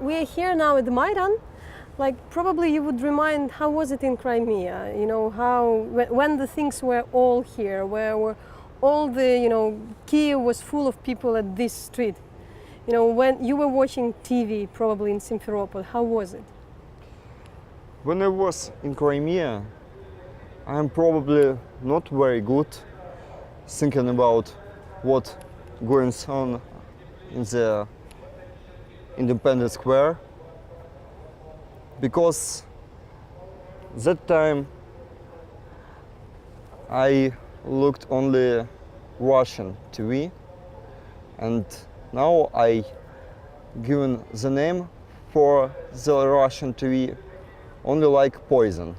we are here now at the Maidan. Like, probably you would remind, how was it in Crimea? You know, when the things were all here, where were all the, Kyiv was full of people at this street. You know, when you were watching TV, probably in Simferopol, how was it? When I was in Crimea, I'm probably not very good thinking about what going on in the Independence Square, because that time I looked only Russian TV, and now I given the name for the Russian TV only like poison,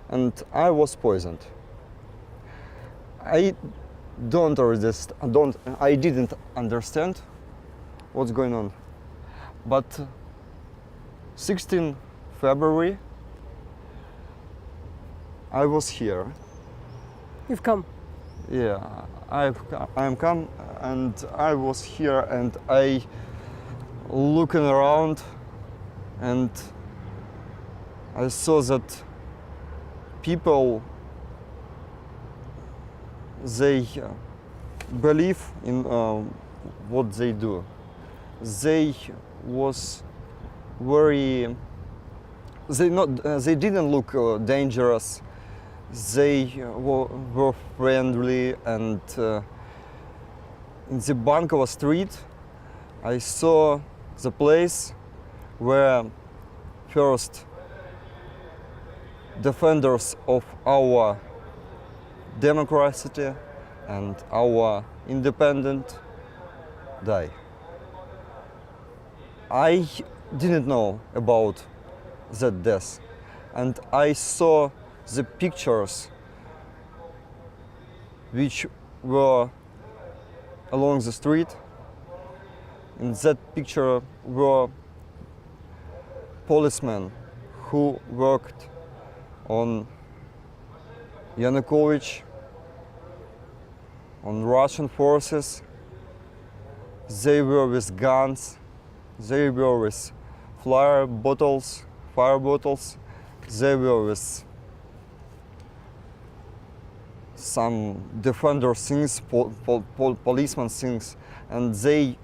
and I was poisoned. I didn't understand what's going on, but 16 February I was here. You've come. Yeah, I'm come, and I was here, and I looking around, and I saw that people, they believe in what they do. They was very. They didn't look dangerous. They were friendly, and in the Bankova Street, I saw the place where first defenders of our democracy and our independence die. I didn't know about that death, and I saw the pictures which were along the street. In that picture were policemen who worked on Yanukovych, on Russian forces. They were with guns, they were with fire bottles, they were with some defender things, policeman things, and they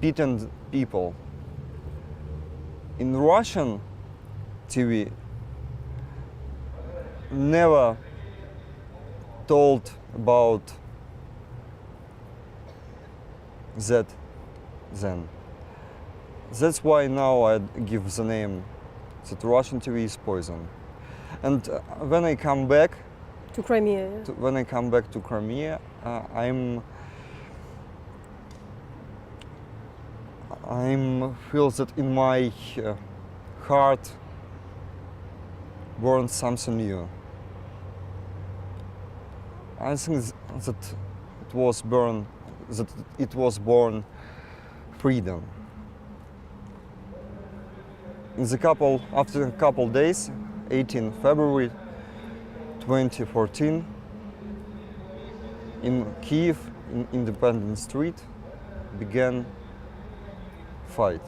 beaten people. In Russian TV, never told about that then. That's why now I give the name that Russian TV is poison. And when I come back to Crimea, when I come back to Crimea, I'm feel that in my heart born something new. I think that it was born freedom. After a couple days, 18 February 2014, in Kyiv, in Independence Street, began fight,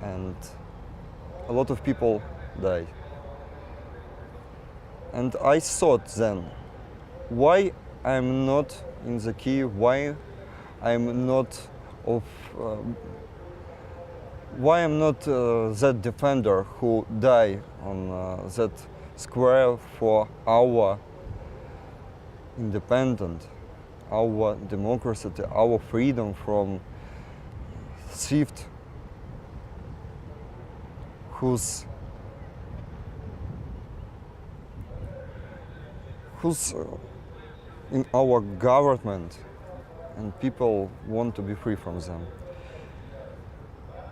and a lot of people died. And I thought then, why I'm not in the Kyiv? Why I'm not that defender who died on that square for our independence, our democracy, our freedom from theft, who's in our government, and people want to be free from them.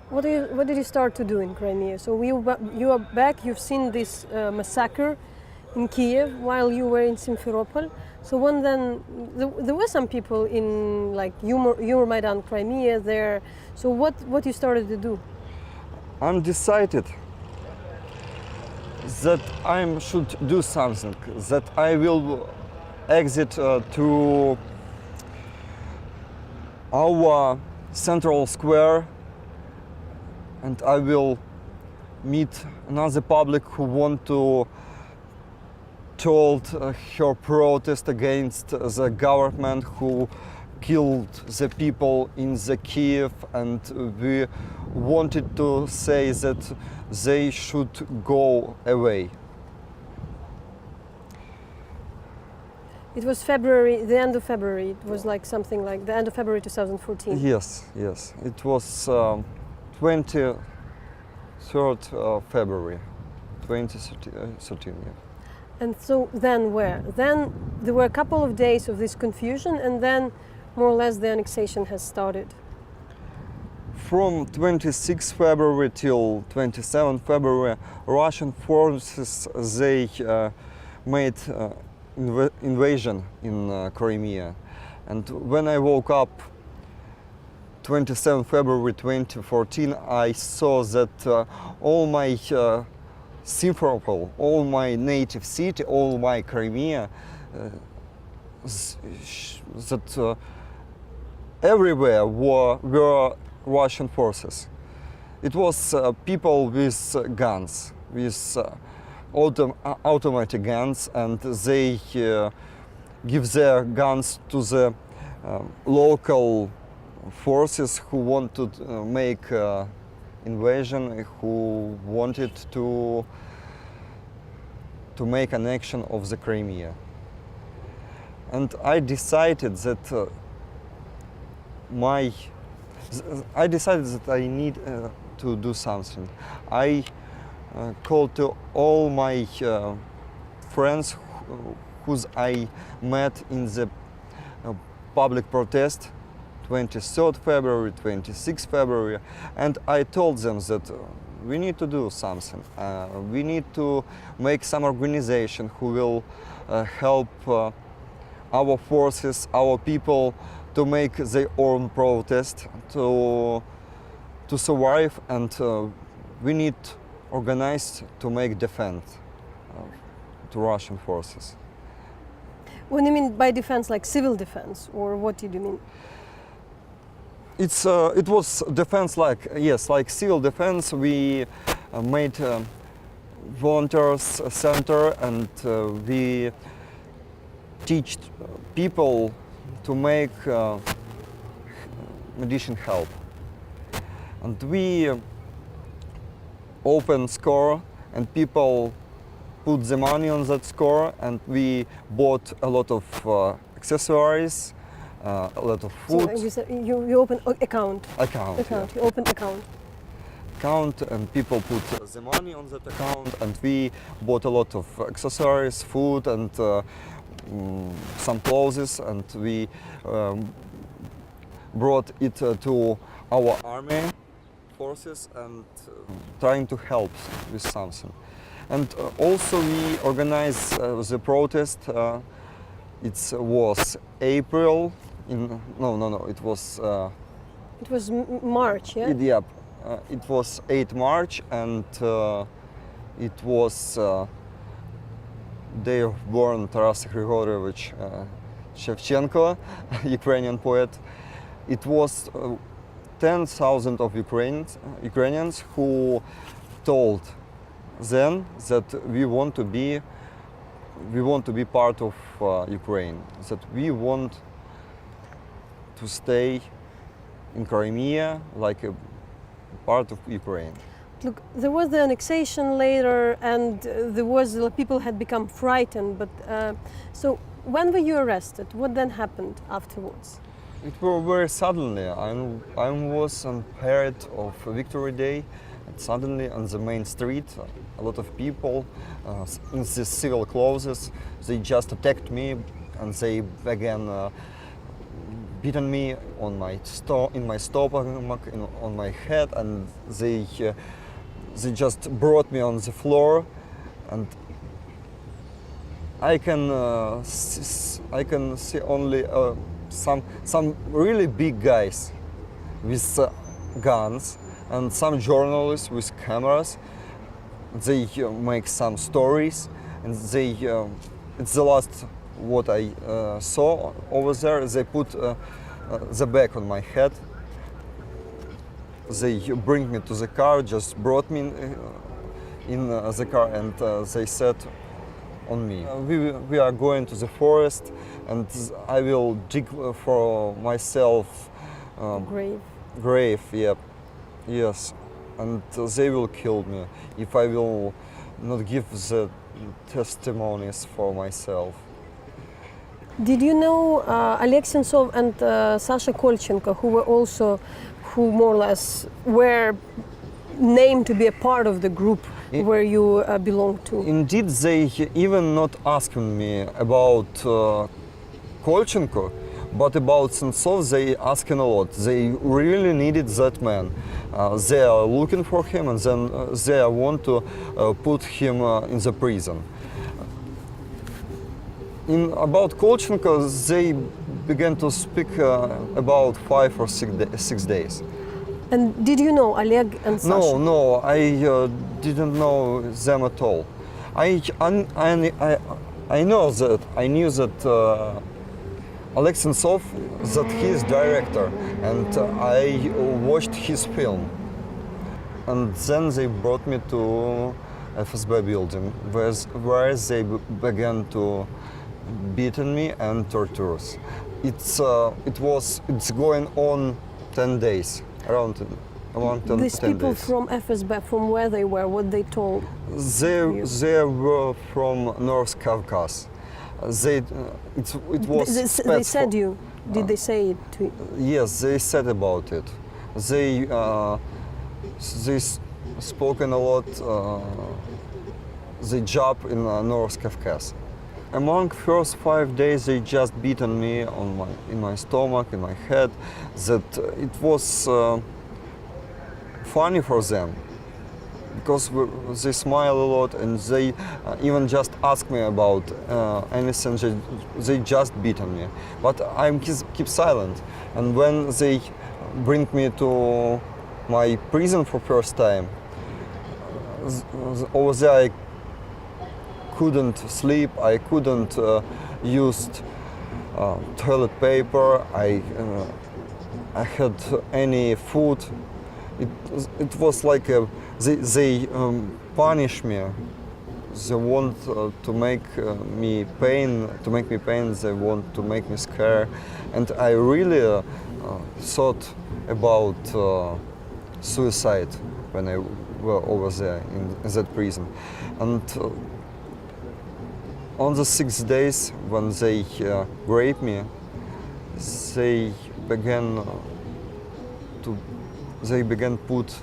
What did you start to do in Crimea? So you are back, you've seen this massacre in Kyiv while you were in Simferopol. So there were some people in your Maidan Crimea there. So what you started to do? I'm decided that I should do something, that I will exit to our central square and I will meet another public who want to told her protest against the government who killed the people in the Kyiv, and we wanted to say that they should go away. It was February, the end of February. It was like something like the end of February 2014. Yes, yes. It was 23rd February 2013. Yeah. And so then where? Then there were a couple of days of this confusion, and then more or less the annexation has started. From 26 February till 27 February, Russian forces, they made invasion in Crimea. And when I woke up 27 February 2014, I saw that all my Simferopol, all my native city, all my Crimea, that everywhere were Russian forces. It was people with guns, with automatic guns, and they give their guns to the local forces who want to make invasion, who wanted to make annexion of the Crimea. And I decided that I need to do something. I called to all my friends whose I met in the public protest 23rd February, 26th February, and I told them that we need to do something. We need to make some organization who will help our forces, our people, to make their own protest, to survive, and we need organized to make defense to Russian forces. What do you mean by defense, like civil defense, or what did you mean? It was defense, like, yes, like civil defense. We made volunteers center, and we teach people to make medicine help. And we open score, and people put the money on that score, and we bought a lot of accessories, a lot of food. So you said you open account. Account. Account. Yeah. You open account. Account, and people put the money on that account, and we bought a lot of accessories, food, and some clothes, and we brought it to our army forces, and trying to help with something. And also we organized the protest. It was April. It was. It was March, yeah. It was 8 March, and it was day of born Taras Grigorievich Shevchenko, Ukrainian poet. It was 10,000 of Ukrainians who told then that we want to be part of Ukraine, that we want to stay in Crimea like a part of Ukraine. Look, there was the annexation later, and people had become frightened. But so, when were you arrested? What then happened afterwards? It was very suddenly. I was on parade of Victory Day, and suddenly on the main street, a lot of people in these civil clothes, they just attacked me, and they began beating me on my in my stomach, on my head, and they just brought me on the floor, and I can see only some really big guys with guns, and some journalists with cameras. They make some stories, and they it's the last what I saw over there. They put the bag on my head, They bring me to the car, just brought me in the car, and they said on me, we are going to the forest, and I will dig for myself grave, yeah, yes, and they will kill me if I will not give the testimonies for myself. Did you know Oleg Sentsov and Sasha Kolchenko, who more or less were named to be a part of the group where you belong to? Indeed, they even not asking me about Kolchenko, but about Sentsov they asking a lot. They really needed that man. They are looking for him, and then they want to put him in the prison. About Kolchenko, they began to speak about 5 or 6 days. And did you know Oleg and Sasha? No, I didn't know them at all. I knew that Oleg Sentsov, that he is director, and I watched his film. And then they brought me to FSB building, where they began to beaten me and tortures. It's going on 10 days, around 10 These people days. from FSB, from where they were, what they told? They were from North Caucasus. It was. They said you. Did they say it to you? Yes, they said about it. They spoken a lot. The job in North Caucasus. Among first 5 days, they just beaten me in my stomach, in my head. That it was funny for them, because they smile a lot, and they even just ask me about anything. They just beaten me, but I keep silent. And when they bring me to my prison for first time, over there I couldn't sleep, I couldn't use toilet paper, I had any food. It was like they punish me. They want to make me pain. They want to make me scared, and I really thought about suicide when I were over there in that prison. And on the 6 days when they raped me, they began put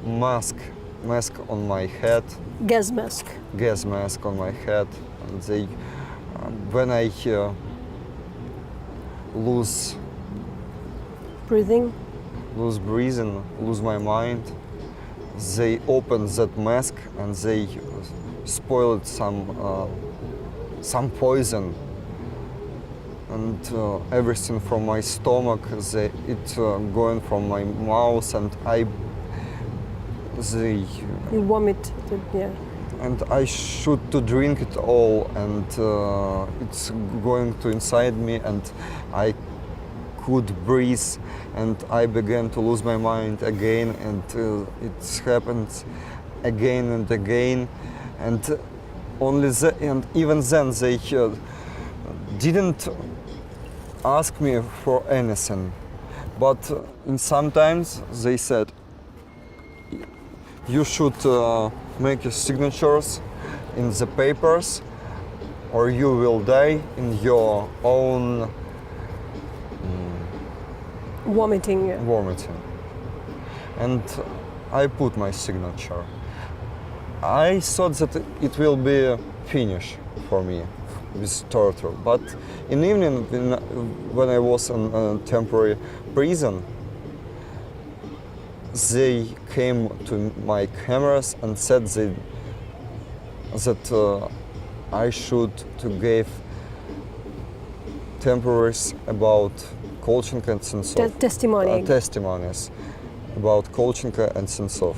mask on my head. Gas mask. Gas mask on my head, and they, when I lose breathing, lose my mind, they open that mask and they spoiled some poison, and everything from my stomach, it going from my mouth, and you vomit, yeah. And I should to drink it all, and it's going to inside me, and I could breathe, and I began to lose my mind again, and it happens again and again, and and even then they didn't ask me for anything, but sometimes they said, you should make your signatures in the papers, or you will die in your own vomiting. Yeah. Vomiting. And I put my signature. I thought that it will be a finish for me with torture, but in the evening, when I was in a temporary prison, they came to my cameras and said that I should to give temporaries about Kolchenko and Sentsov. Testimonies about Kolchenko and Sentsov.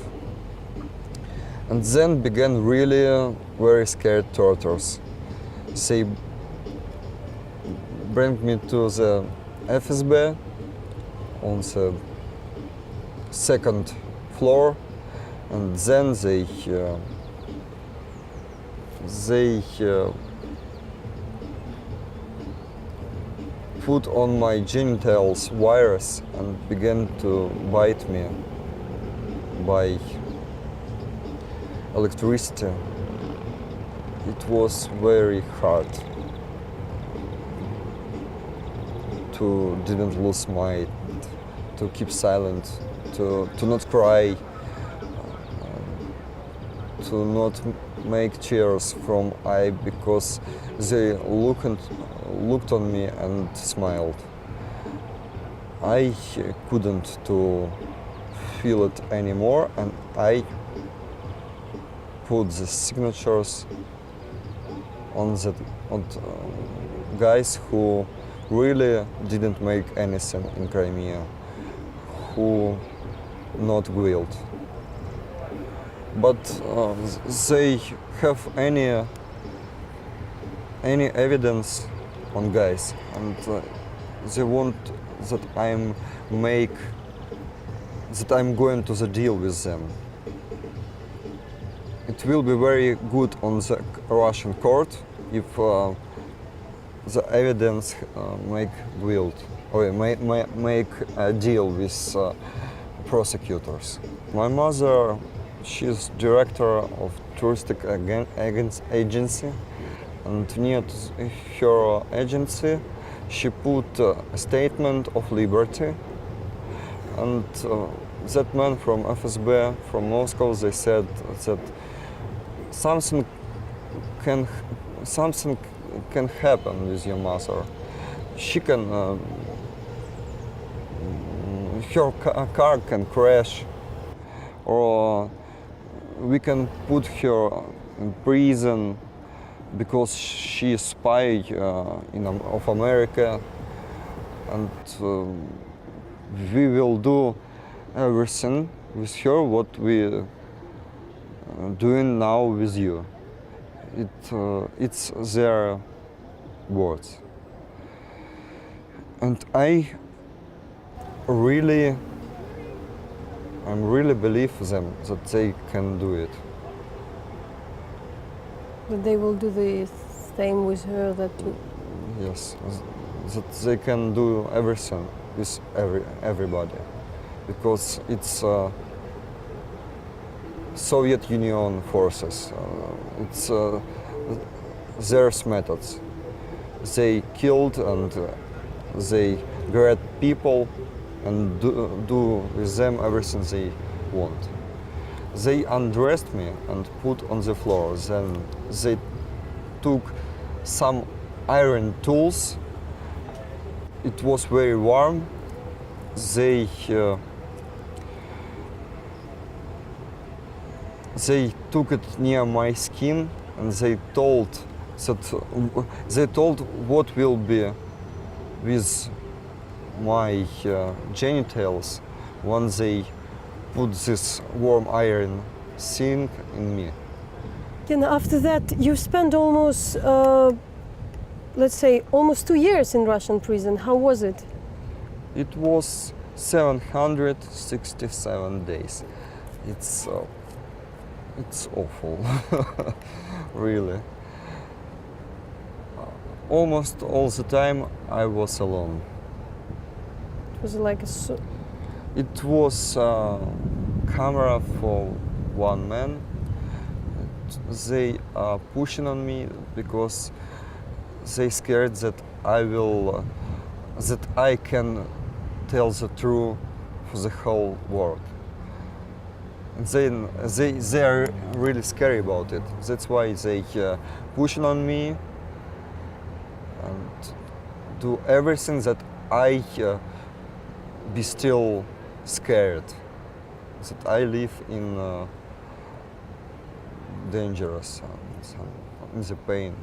And then began really very scared tortures. They bring me to the FSB on the second floor, and then they put on my genitals wires and began to bite me by electricity. It was very hard to didn't lose mind, to keep silent, to not cry, to not make tears from eye, because they looked on me and smiled. I couldn't to feel it anymore, and I put the signatures on guys who really didn't make anything in Crimea, who not guilty. But they have any evidence on guys, and they want that I'm going to the deal with them. It will be very good on the Russian court if the evidence make guilt or make a deal with prosecutors. My mother, she's director of touristic agency, and near to her agency she put a statement of liberty, and that man from FSB from Moscow, they said that something can happen with your mother. She can her car can crash, or we can put her in prison because she is spy of America, and we will do everything with her what we doing now with you. It's their words, and I really believe them that they can do it. That they will do the same with her that you... Yes, that they can do everything with everybody, because it's Soviet Union forces. It's their methods. They killed and they grab people and do with them everything they want. They undressed me and put on the floor. Then they took some iron tools. It was very warm. They took it near my skin, and they told what will be with my genitals when they put this warm iron thing in me. And after that, you spent almost, let's say, almost 2 years in Russian prison. How was it? It was 767 days. It's awful, really. Almost all the time I was alone. It was like a... It was a camera for one man. They are pushing on me because they scared that I can tell the truth for the whole world. They are really scary about it. That's why they pushing on me and do everything that I be still scared, that I live in dangerous, in the pain.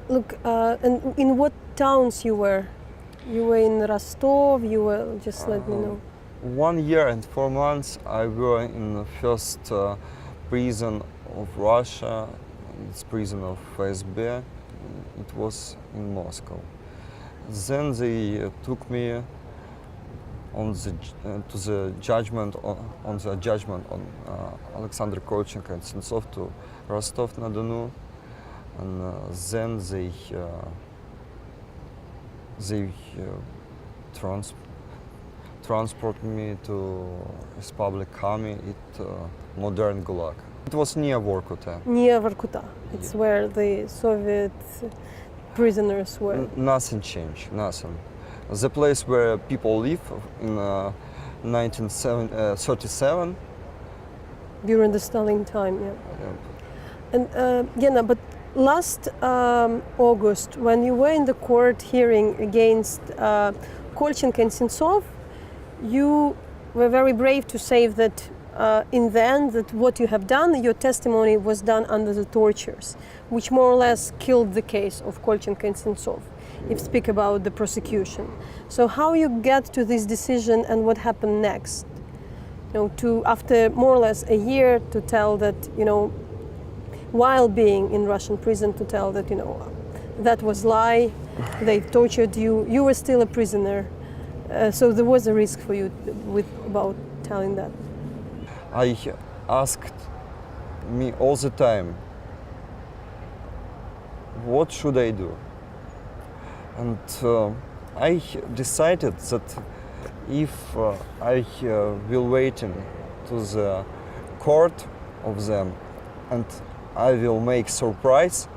Look, and in what towns you were? You were in Rostov, you were, just let me know. 1 year and 4 months I were in the first prison of Russia, it's prison of FSB. It was in Moscow. Then they took me to the judgment on Alexander Kolchenko and Sentsov to Rostov-na-Donu, and then they transport me to this public army at modern gulag. It was near Vorkuta. Near Vorkuta. It's where the Soviet prisoners were. Nothing changed, nothing. The place where people live in 1937. During the Stalin time, yeah. And Gena, but last August, when you were in the court hearing against Kolchenko and Sentsov, you were very brave to say that in the end, that what you have done, your testimony was done under the tortures, which more or less killed the case of Kolchenko and Sentsov, if you speak about the prosecution. So how you get to this decision and what happened next? To after more or less a year to tell that, while being in Russian prison, to tell that, that was lie, they tortured you, you were still a prisoner. So there was a risk for you about telling that. I asked me all the time, what should I do? And I decided that if I will wait to the court of them and I will make surprise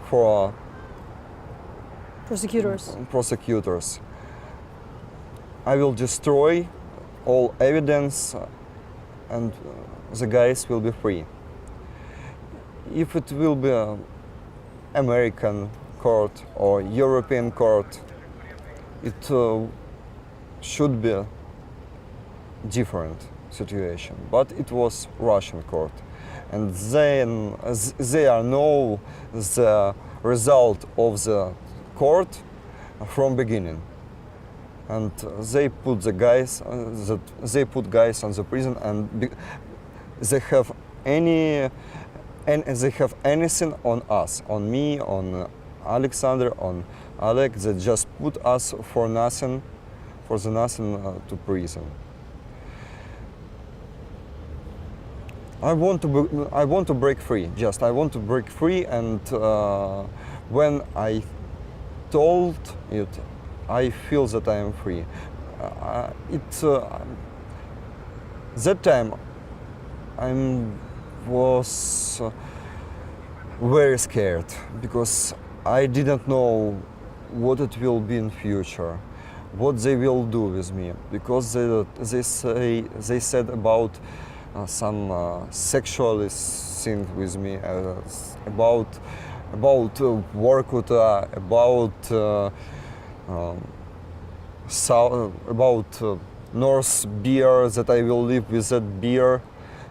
for prosecutors, I will destroy all evidence and the guys will be free. If it will be an American court or European court, it should be a different situation. But it was Russian court, and then they know the result of the court from beginning. And they put the guys, they put guys on the prison, and they have they have anything on us, on me, on Alexander, on Oleg. They just put us for the nothing to prison. I want to break free. I want to break free, and when I told it, I feel that I am free. That time I was very scared because I didn't know what it will be in future, what they will do with me, because they said about some sexual thing with me, about Vorkuta, about Norse beer, that I will live with that beer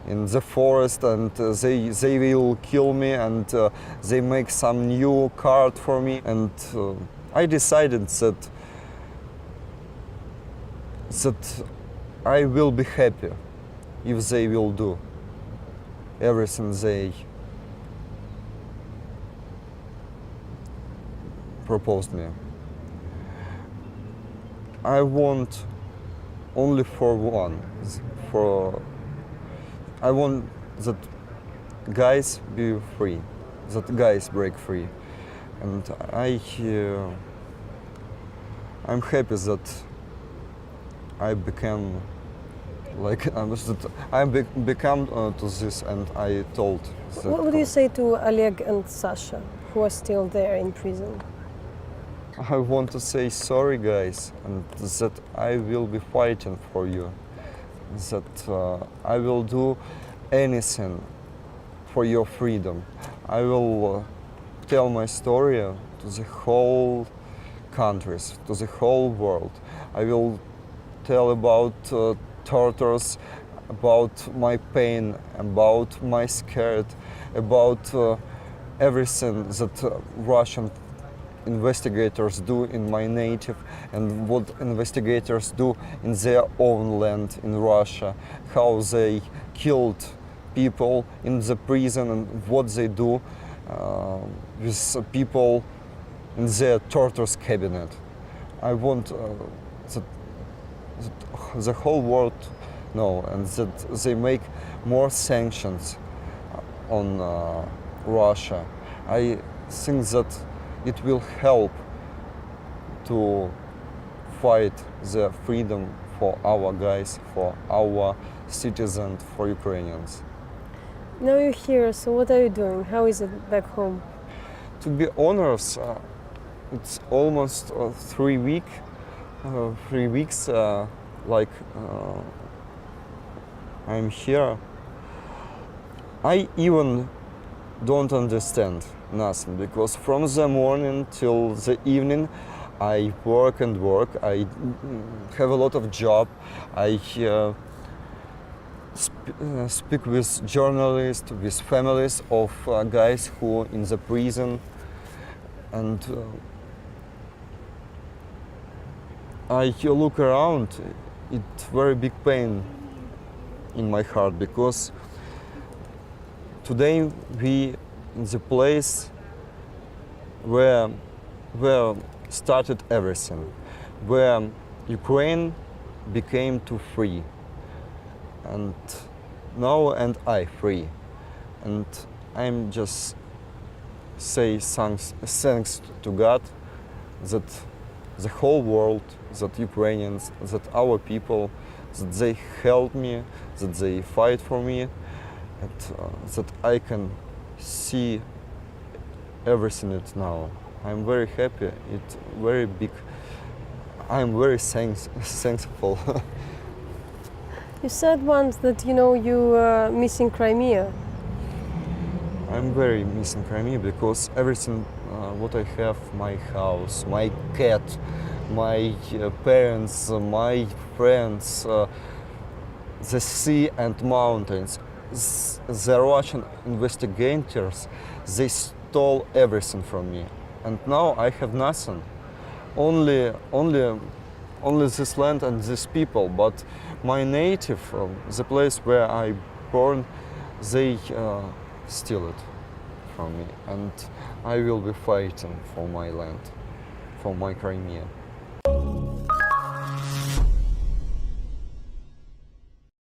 in the forest, and they will kill me, and they make some new card for me, and I decided that I will be happy if they will do everything they proposed me. I want only for one, I want that guys be free, that guys break free, and I'm happy that I became become to this, and I told. What would you say to Oleg and Sasha, who are still there in prison? I want to say sorry, guys, and that I will be fighting for you, that I will do anything for your freedom. I will tell my story to the whole countries, to the whole world. I will tell about tortures, about my pain, about my scared, about everything that Russian investigators do in my native, and what investigators do in their own land in Russia, how they killed people in the prison, and what they do with people in their torturous cabinet. I want that that the whole world know, and that they make more sanctions on Russia. I think that it will help to fight the freedom for our guys, for our citizens, for Ukrainians. Now you're here, so what are you doing? How is it back home? To be honest, it's almost 3 weeks. 3 weeks, I'm here. I even don't understand nothing, because from the morning till the evening I work and work. I have a lot of job. I speak with journalists, with families of guys who in the prison, and I look around. It's very big pain in my heart, because today we in the place where started everything, where Ukraine became too free, and now and I free, and I'm just say thanks to God that the whole world, that Ukrainians, that our people, that they help me, that they fight for me, and that I can see everything it now. I'm very happy. It's very big. I'm very thankful. You said once that you missing Crimea. I'm very missing Crimea, because everything what I have, my house, my cat, my parents, my friends, the sea and mountains, the Russian investigators, they stole everything from me, and now I have nothing. Only this land and these people. But my native, the place where I born, they steal it from me, and I will be fighting for my land, for my Crimea.